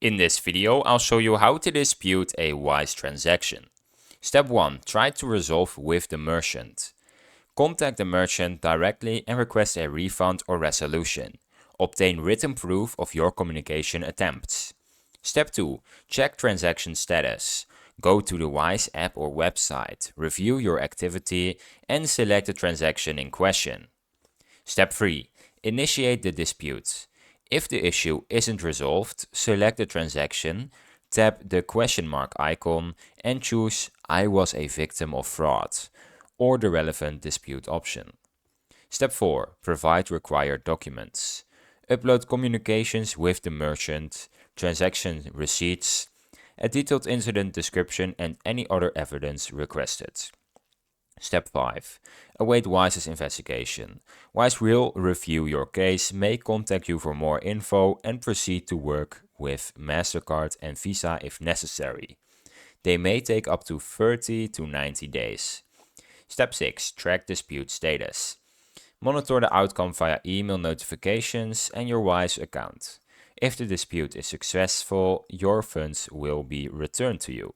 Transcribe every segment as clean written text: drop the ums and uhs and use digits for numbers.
In this video, I'll show you how to dispute a Wise transaction. Step 1. Try to resolve with the merchant. Contact the merchant directly and request a refund or resolution. Obtain written proof of your communication attempts. Step 2. Check transaction status. Go to the Wise app or website, review your activity, and select the transaction in question. Step 3. Initiate the dispute. If the issue isn't resolved, select the transaction, tap the question mark icon, and choose I was a victim of fraud, or the relevant dispute option. Step 4. Provide required documents. Upload communications with the merchant, transaction receipts, a detailed incident description, and any other evidence requested. Step 5. Await Wise's investigation. Wise will review your case, may contact you for more info, and proceed to work with MasterCard and Visa if necessary. They may take up to 30 to 90 days. Step 6. Track dispute status. Monitor the outcome via email notifications and your Wise account. If the dispute is successful, your funds will be returned to you.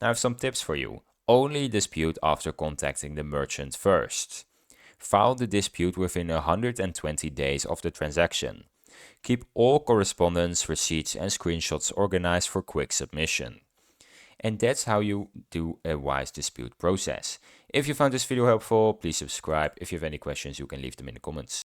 Now I have some tips for you. Only dispute after contacting the merchant first. File the dispute within 120 days of the transaction. Keep all correspondence, receipts, and screenshots organized for quick submission. And that's how you do a Wise dispute process. If you found this video helpful, please subscribe. If you have any questions, you can leave them in the comments.